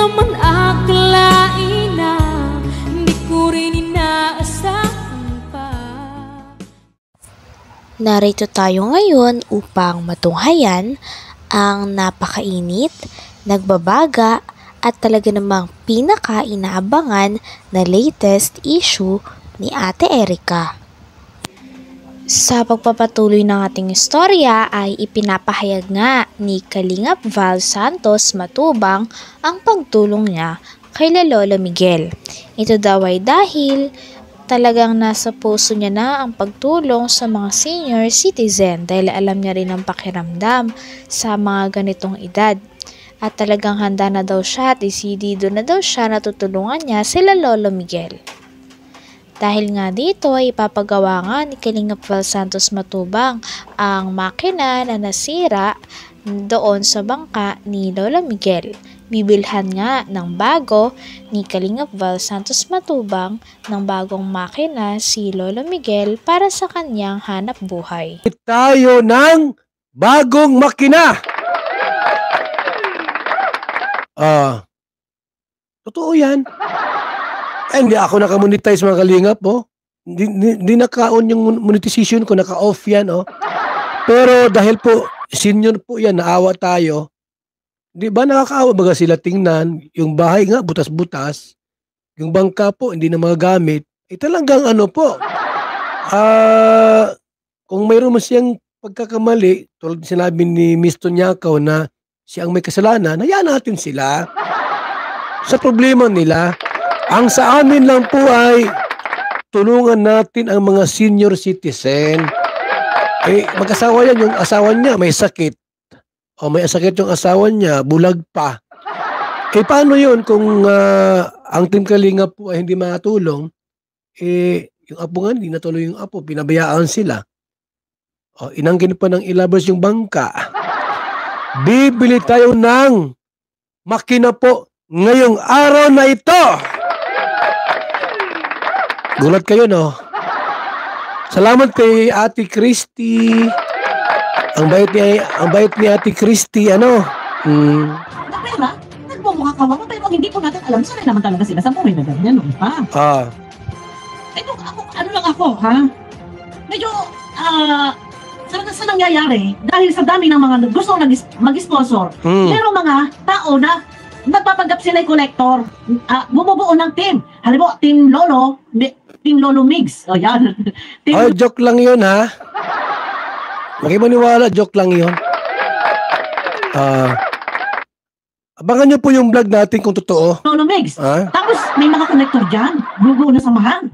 naman akalain na hindi ko rin inaasahan pa. Narito tayo ngayon upang matunghayan ang napakainit, nagbabaga at talaga namang pinaka-inaabangan na latest issue ni Ate Erica. Sa pagpapatuloy ng ating istorya ay ipinapahayag nga ni Kalingap Val Santos Matubang ang pagtulong niya kay Lolo Miguel. Ito daw ay dahil talagang nasa puso niya na ang pagtulong sa mga senior citizen dahil alam niya rin ang pakiramdam sa mga ganitong edad. At talagang handa na daw siya at isidido na daw siya na tutulungan niya sila Lolo Miguel. Dahil nga dito ay ipapagawa nga ni Kalingap Val Santos Matubang ang makina na nasira doon sa bangka ni Lolo Miguel. Bibilhan nga ng bago ni Kalingap Val Santos Matubang ng bagong makina si Lolo Miguel para sa kanyang hanap buhay. Tayo ng bagong makina! Totoo yan. Hindi ako naka-monetize mga kalingap, oh. Hindi naka-on yung monetization ko, naka-off yan, oh. Pero dahil po, senior po yan, naawa tayo. Di ba nakakaawa baga sila tingnan, yung bahay nga, butas-butas. Yung bangka po, hindi na magagamit. Talagang ano po, kung mayroon mo siyang pagkakamali, tulad sinabi ni Miss Tonyakaw na siya ang may kasalanan, hayaan natin sila sa problema nila. Ang sa amin lang po ay tulungan natin ang mga senior citizen. Mag-asawa yan, yung asawa niya may sakit. O may sakit yung asawa niya, bulag pa. Paano yun kung ang Team Kalinga po ay hindi makatulong? Yung apo nga, hindi natuloy yung apo, pinabayaan sila. Inangkin pa ng ilabas yung bangka. Bibili tayo ng makina po ngayong araw na ito. Gulat kayo, no? Salamat kay Ate Christy. Ang bait ni Ate Christy, ano? Pera, nagmumukha kawawa pero hindi po natin alam saan naman talaga sila sa buhay na ganyan noon pa. Ito, ano lang ako, ha? Medyo, sa nangyayari, dahil sa dami ng mga gusto mag-sponsor, merong mga tao na nagpapanggap sila yung collector, bumubuo ng team. Halimbawa, Team Lolo Migs. O yan. Joke lang yun, ha? Makimaniwala, joke lang yun. Abangan nyo po yung vlog natin kung totoo. Lolo Migs. Tapos, may mga collector dyan. Bubuo na samahan.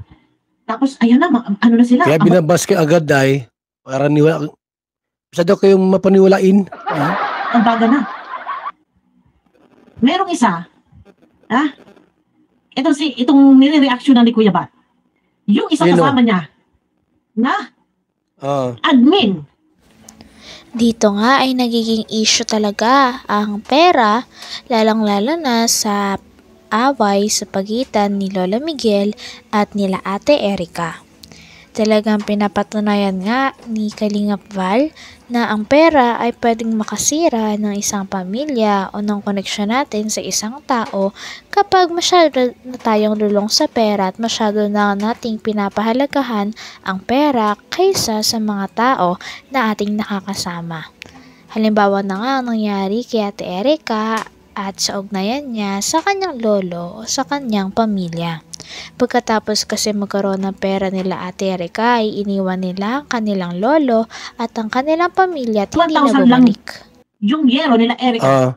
Tapos, ayun na, ano na sila. Kaya binabas ka agad, ay. Para niwala. Bisa daw kayong mapaniwalain. Ang baga na. Merong isa, itong nire-reaction ni Kuya Bat. Yung isang kasama niya, na admin. Dito nga ay nagiging issue talaga ang pera, lalang-lalo na sa away sa pagitan ni Lola Miguel at nila Ate Erica. Talagang pinapatunayan nga ni Kalingap Val na ang pera ay pwedeng makasira ng isang pamilya o ng koneksyon natin sa isang tao kapag masyado na tayong lulong sa pera at masyado na nating pinapahalagahan ang pera kaysa sa mga tao na ating nakakasama. Halimbawa na nga ang nangyari kay Ate Erica at sa ugnayan niya sa kanyang lolo o sa kanyang pamilya. Pagkatapos kasi magkaroon ng pera nila Ate Erica ay iniwan nila ang kanilang lolo at ang kanilang pamilya at hindi na bumalik. Yung yero nila Erica.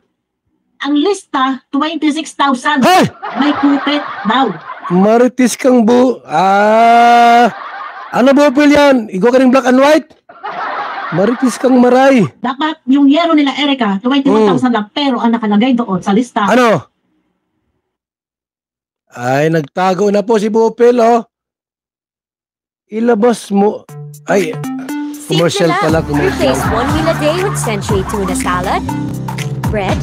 Ang lista, 26,000. Hey! May kupit daw. Maritis kang ano bupil yan? Ikaw ka rin black and white? Maritis kang maray. Dapat yung yero nila Erica, 21,000 lang. Pero ang nakalagay doon sa lista. Ano? Ay, nagtago na po si Bupil, oh. Ilabas mo. Ay, commercial pala, commercial. Replace 1 meal a day with century tuna salad, bread.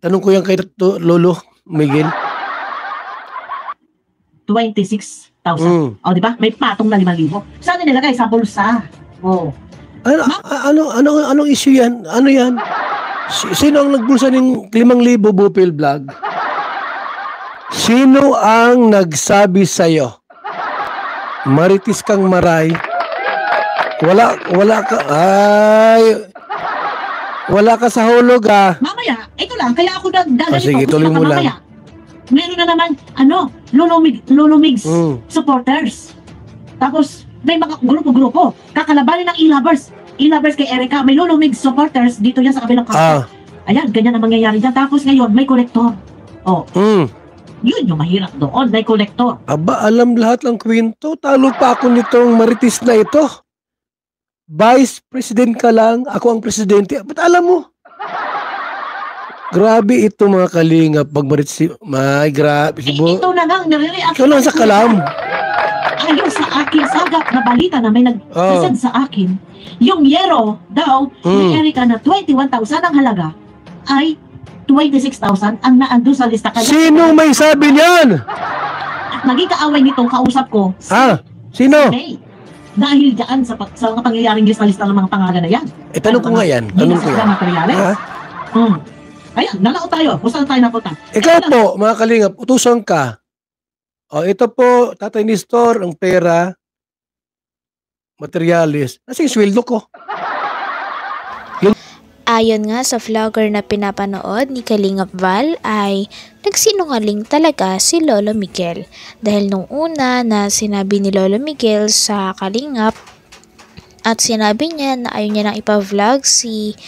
Tanong ko yan kay Lolo Miguel. 26,000. O, di ba? May patong na 5,000. Saan nilagay? Sa bulsa. Oh. Anong issue yan? Ano yan? Sino ang nagbulsa ng 5,000 Bupil vlog? Sino ang nagsabi sa'yo? Maritis kang maray. Wala ka sa hulog Mamaya, ito lang, kaya ako gaganito. sige, tuloy mo lang. Mamaya, meron na naman, Lulumig supporters. Tapos, may mga grupo-grupo. Kakalabanin ng e-lovers kay Erica. May Lulumig supporters dito yan sa kabilang kaso. Ayan, ganyan ang mangyayari dyan. Tapos ngayon, may kolektor. Yun yung mahirap doon, may kolektor. Aba, alam lahat ng kwento. Talo pa ako nitong maritis na ito. Vice President ka lang, ako ang presidente. Ba't alam mo? Grabe ito mga kalingap. Pag maritis, grabe. Ito na nga, nire-react. Ikaw lang sa kalam. Ayon sa akin, sagap na balita na may nag-present sa akin, yung yero daw, ni Erica na 21,000 ang halaga, ay 26,000 ang naandun sa lista. Sino may sabi niyan? At naging kaaway nitong kausap ko, Sino? May. Dahil dyan sa mga pangyayaring lista ng mga pangalan na yan. Tanong ko nga yan. Tanong ko yan. Materyales. Ayan, nalao tayo. Kung saan tayo napunta. Ikaw po, mga kalingap, utusan ka. Ito po, Tatay Nestor, ang pera, materyales. Nasa yung sweldo ko. Ayon nga sa vlogger na pinapanood ni Kalingap Val ay nagsinungaling talaga si Lolo Miguel. Dahil nung una na sinabi ni Lolo Miguel sa Kalingap at sinabi niya na ayaw niya nang ipa-vlog si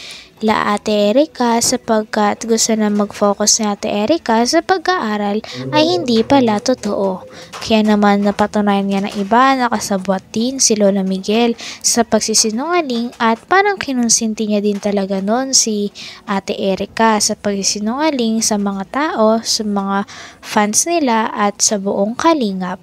Ate Erica sapagkat gusto na mag-focus ni Ate Erica sa pag-aaral ay hindi pala totoo. Kaya naman napatunayan niya ng iba na kasabwat din si Lola Miguel sa pagsisinungaling at parang kinonsinti niya din talaga nun si Ate Erica sa pagsisinungaling sa mga tao, sa mga fans nila at sa buong Kalingap.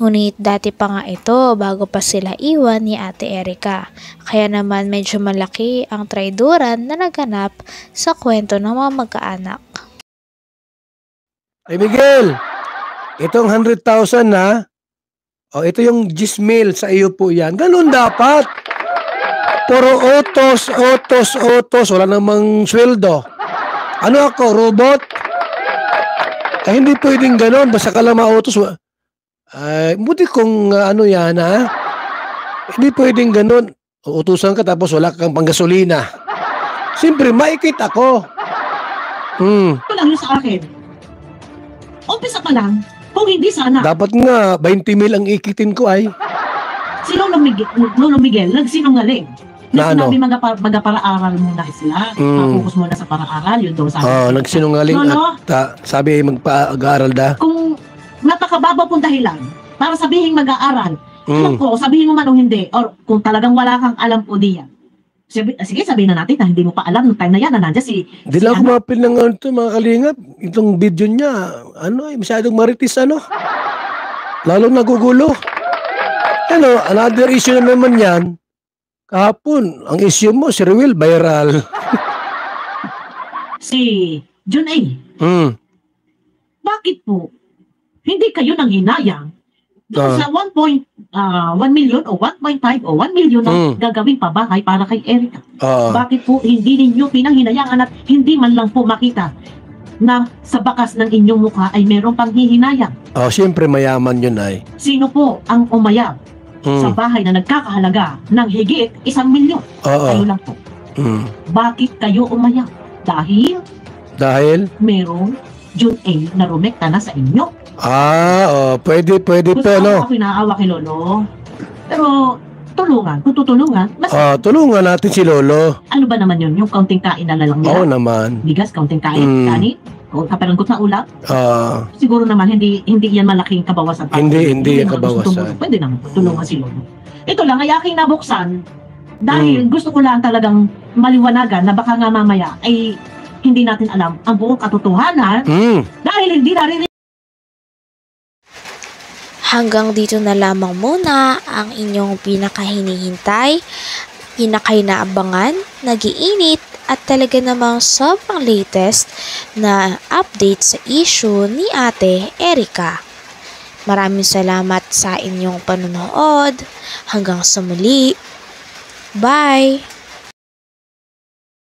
Ngunit dati pa nga ito bago pa sila iwan ni Ate Erica. Kaya naman medyo malaki ang traiduran na naganap sa kwento ng mga magkaanak. Ay Miguel, itong 100,000 na, ito yung Gismil sa iyo po yan. Ganun dapat. Puro otos, wala namang sweldo. Ano ako, robot? Ay hindi pwedeng ganun, basta ka lang mautos. Buti kung ano yan hindi pwedeng ganun. Uutusan ka tapos wala kang panggasolina. Siyempre, maikit ako. Ito lang yung sa akin. Umpisa pa lang, kung hindi sana. Dapat nga, 20 mil ang ikitin ko ay. Si Lolo Miguel nagsinungaling. Na ano? Sinabi magapara-aral muna sila. Focus muna sa para-aral. Yun daw sabi. Nagsinungaling at sabi mag-aaral da. Kung napakababaw pong dahilan para sabihin mag-aaral, alam ko, sabihin mo man o hindi, or kung talagang wala kang alam po diyan. Sige, sabihin na natin na hindi mo pa alam nung time na yan na nandiyan si... Hindi lang ako mapil ng mga kalingap. Itong video niya, masyadong maritis Lalong nagugulo. Another issue na naman yan. Kahapon, ang issue mo, si Rewel, viral. Si Jun A. Bakit po? Hindi kayo nang hinayang doon sa 1 million o 1.5 o 1 million na gagawing pabahay para kay Erica. Bakit po hindi ninyo pinanghinayangan at hindi man lang po makita na sa bakas ng inyong mukha ay merong panghihinayang? Siyempre mayaman yun ay. Sino po ang umayag sa bahay na nagkakahalaga ng higit 1 milyon? Kayo lang po. Bakit kayo umayag? Dahil merong June A na rumekta na sa inyo. Pwede po, no? Ako inaawa kay Lolo. Pero, kung tutulungan, mas... tulungan natin si Lolo. Ano ba naman yun? Yung kaunting kain na lang nila? Oo naman. Bigas, kaunting kain, kanin, kaperanggot na ulam. Siguro naman, hindi yan malaking kabawasan. Hindi yung kabawasan. Pwede naman, tulungan si Lolo. Ito lang, ay aking nabuksan, dahil gusto ko lang talagang maliwanagan na baka nga mamaya ay hindi natin alam ang buong katotohanan dahil hindi naririnig. Hanggang dito na lamang muna ang inyong pinakahinihintay, pinakainaabangan, nagiinit at talaga namang sobrang latest na update sa issue ni Ate Erica. Maraming salamat sa inyong panonood. Hanggang sa muli. Bye!